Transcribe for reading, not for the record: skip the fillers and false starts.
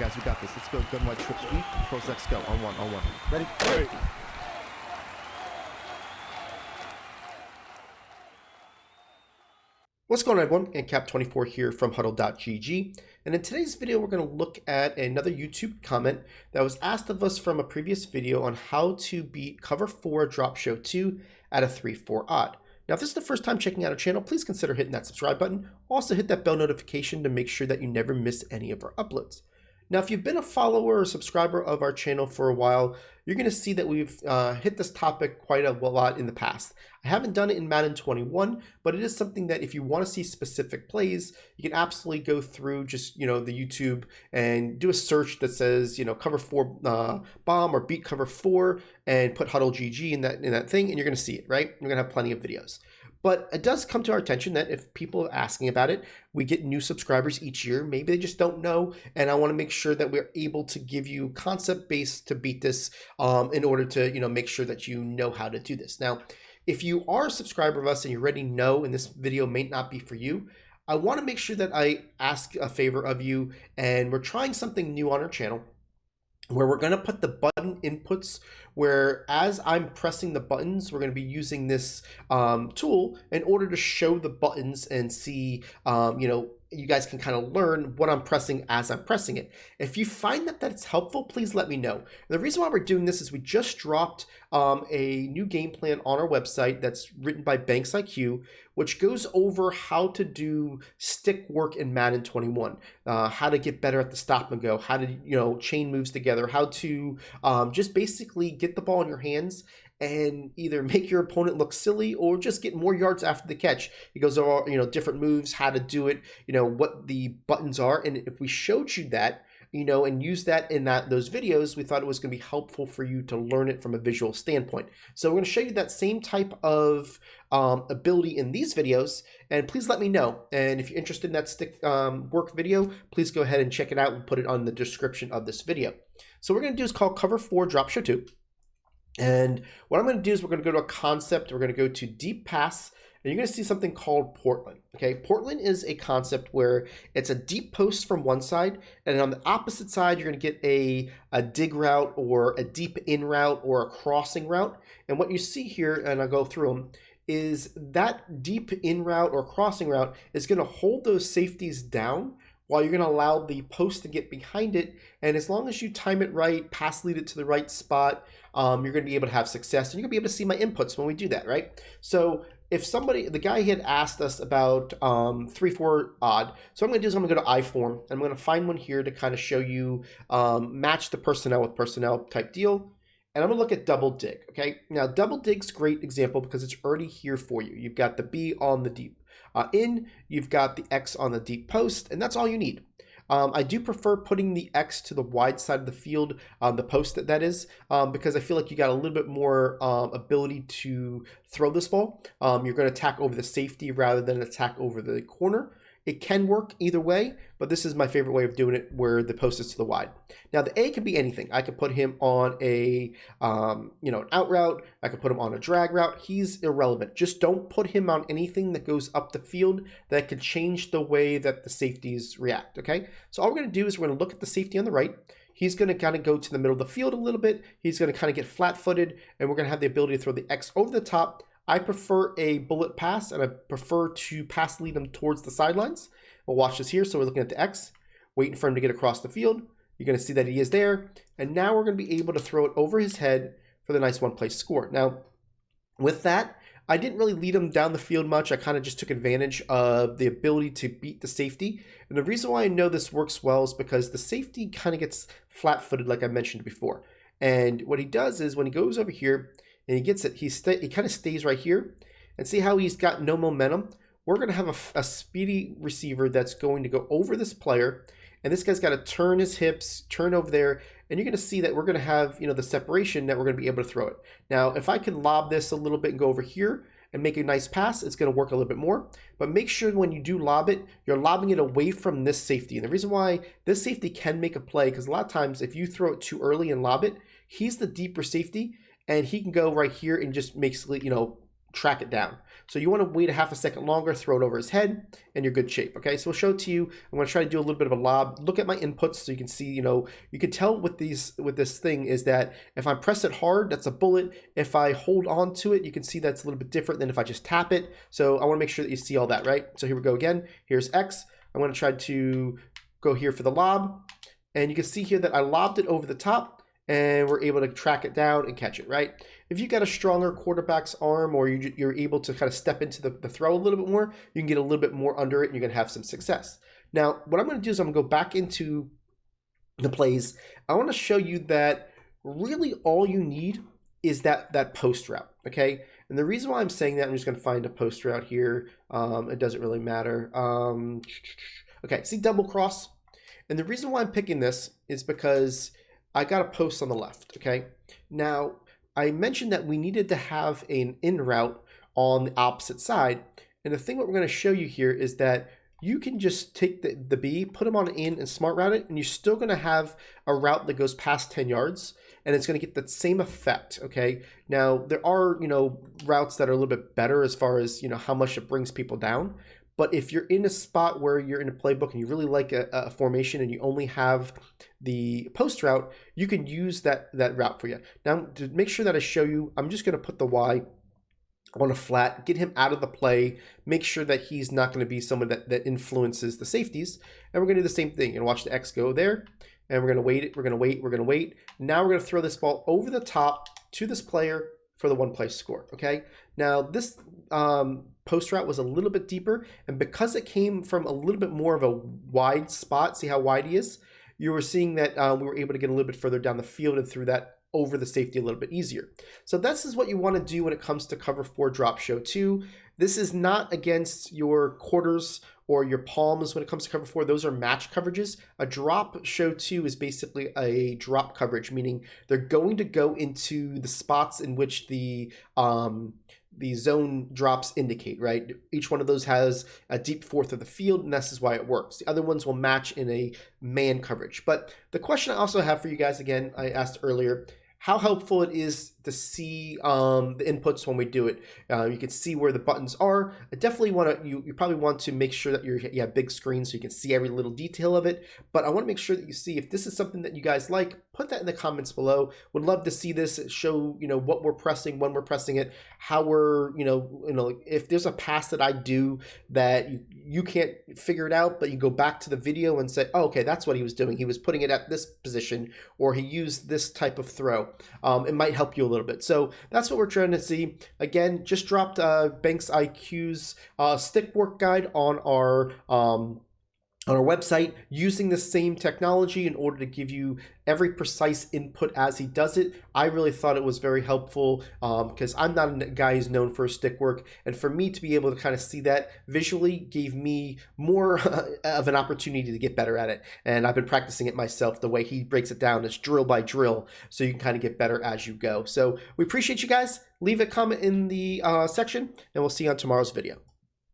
guys, we got this. Let's go. Gun wide trip sweep. Pros X go. On one. Ready? Ready. What's going on, everyone? And Cap24 here from HuddleGG. And in today's video, we're going to look at another YouTube comment that was asked of us from a previous video on how to beat cover 4 drop show 2 at a 3-4 odd. Now, if this is the first time checking out our channel, please consider hitting that subscribe button. Also hit that bell notification to make sure that you never miss any of our uploads. Now, if you've been a follower or subscriber of our channel for a while, you're going to see that we've hit this topic quite a lot in the past. I haven't done it in Madden 21, but it is something that if you want to see specific plays, you can absolutely go through just, the YouTube and do a search that says, cover 4 bomb or beat cover 4 and put HuddleGG in that thing, and you're going to see it, right? You're going to have plenty of videos. But it does come to our attention that if people are asking about it, we get new subscribers each year. Maybe they just don't know, and I want to make sure that we're able to give you concept base to beat this in order to make sure that you know how to do this. Now, if you are a subscriber of us and you already know, and this video may not be for you, I want to make sure that I ask a favor of you, and we're trying something new on our channel, where we're going to put the button inputs where as I'm pressing the buttons, we're going to be using this tool in order to show the buttons and see, you guys can kind of learn what I'm pressing as I'm pressing it. If you find that that's helpful, please let me know. And the reason why we're doing this is we just dropped a new game plan on our website that's written by Banks IQ, which goes over how to do stick work in Madden 21, how to get better at the stop and go, how to chain moves together, how to just basically get the ball in your hands and either make your opponent look silly or just get more yards after the catch. It goes over, different moves, how to do it, what the buttons are. And if we showed you that, and use that in those videos, we thought it was going to be helpful for you to learn it from a visual standpoint. So we're going to show you that same type of ability in these videos, and please let me know. And if you're interested in that stick work video, please go ahead and check it out and put it on the description of this video. So what we're going to do is called cover 4 drop show 2. And what I'm going to do is we're going to go to a concept. We're going to go to deep pass, and you're going to see something called Portland. Okay, Portland is a concept where it's a deep post from one side, and on the opposite side, you're going to get a dig route or a deep in route or a crossing route. And what you see here, and I'll go through them, is that deep in route or crossing route is going to hold those safeties down while you're going to allow the post to get behind it. And as long as you time it right, pass lead it to the right spot, you're going to be able to have success. And you're going to be able to see my inputs when we do that, right? So if the guy had asked us about 3-4 odd, so what I'm going to do is I'm going to go to iForm, and I'm going to find one here to kind of show you match the personnel with personnel type deal. And I'm going to look at double dig, okay? Now, double dig's a great example because it's already here for you. You've got the B on the deep in, you've got the X on the deep post, and that's all you need. I do prefer putting the X to the wide side of the field, the post that is, because I feel like you got a little bit more ability to throw this ball. You're going to attack over the safety rather than attack over the corner. It can work either way, but this is my favorite way of doing it, where the post is to the wide. Now, the A can be anything. I could put him on an out route. I could put him on a drag route. He's irrelevant. Just don't put him on anything that goes up the field that could change the way that the safeties react, okay? So all we're going to do is we're going to look at the safety on the right. He's going to kind of go to the middle of the field a little bit. He's going to kind of get flat-footed, and we're going to have the ability to throw the X over the top. I prefer a bullet pass, and I prefer to pass lead him towards the sidelines. We'll watch this here. So we're looking at the X, waiting for him to get across the field. You're going to see that he is there. And now we're going to be able to throw it over his head for the nice one-play score. Now, with that, I didn't really lead him down the field much. I kind of just took advantage of the ability to beat the safety. And the reason why I know this works well is because the safety kind of gets flat-footed, like I mentioned before. And what he does is when he goes over here, and he gets it, he kind of stays right here. And see how he's got no momentum? We're going to have a speedy receiver that's going to go over this player. And this guy's got to turn his hips, turn over there. And you're going to see that we're going to have, the separation that we're going to be able to throw it. Now, if I can lob this a little bit and go over here and make a nice pass, it's going to work a little bit more. But make sure when you do lob it, you're lobbing it away from this safety. And the reason why this safety can make a play, because a lot of times if you throw it too early and lob it, he's the deeper safety. And he can go right here and just basically, track it down. So you want to wait a half a second longer, throw it over his head, and you're good shape. Okay, so we'll show it to you. I'm going to try to do a little bit of a lob. Look at my inputs so you can see, you can tell with this thing is that if I press it hard, that's a bullet. If I hold on to it, you can see that's a little bit different than if I just tap it. So I want to make sure that you see all that, right? So here we go again. Here's X. I'm going to try to go here for the lob. And you can see here that I lobbed it over the top, and we're able to track it down and catch it, right? If you got a stronger quarterback's arm, or you're able to kind of step into the throw a little bit more, you can get a little bit more under it and you're gonna have some success. Now, what I'm gonna do is I'm gonna go back into the plays. I wanna show you that really all you need is that post route, okay? And the reason why I'm saying that, I'm just gonna find a post route here. It doesn't really matter. Okay, see double cross? And the reason why I'm picking this is because I got a post on the left, okay? Now, I mentioned that we needed to have an in route on the opposite side. And the thing what we're gonna show you here is that you can just take the B, put them on an in and smart route it, and you're still gonna have a route that goes past 10 yards, and it's gonna get the same effect, okay? Now, there are, routes that are a little bit better as far as, how much it brings people down. But if you're in a spot where you're in a playbook and you really like a formation and you only have the post route, you can use that route for you. Now, to make sure that I show you, I'm just going to put the Y on a flat, get him out of the play, make sure that he's not going to be someone that influences the safeties. And we're going to do the same thing. And watch the X go there. And we're going to wait it. We're going to wait. We're going to wait. Now we're going to throw this ball over the top to this player for the one play score, okay? Now, this post route was a little bit deeper, and because it came from a little bit more of a wide spot, see how wide he is? You were seeing that we were able to get a little bit further down the field and through that over the safety a little bit easier. So this is what you want to do when it comes to cover 4 drop show 2. This is not against your quarters or your palms when it comes to cover 4.Ose are match coverages. A drop show 2 is basically a drop coverage, meaning they're going to go into the spots in which the zone drops indicate, right? Each one of those has a deep fourth of the field, and this is why it works. The other ones will match in a man coverage. But the question I also have for you guys, again, I asked earlier, how helpful it is to see the inputs when we do it. You can see where the buttons are. I definitely want to, you probably want to make sure that you have big screen so you can see every little detail of it. But I want to make sure that you see if this is something that you guys like, put that in the comments below. Would love to see this, show, what we're pressing, when we're pressing it, how we're, if there's a pass that I do that you can't figure it out, but you go back to the video and say, oh, okay, that's what he was doing. He was putting it at this position, or he used this type of throw. It might help you a little bit. So that's what we're trying to see. Again, just dropped Banks IQ's stick work guide on our website, using the same technology in order to give you every precise input as he does it. I really thought it was very helpful because I'm not a guy who's known for his stick work, and for me to be able to kind of see that visually gave me more of an opportunity to get better at it. And I've been practicing it myself. The way he breaks it down is drill by drill, so you can kind of get better as you go. So we appreciate you guys. Leave a comment in the section, and we'll see you on tomorrow's video.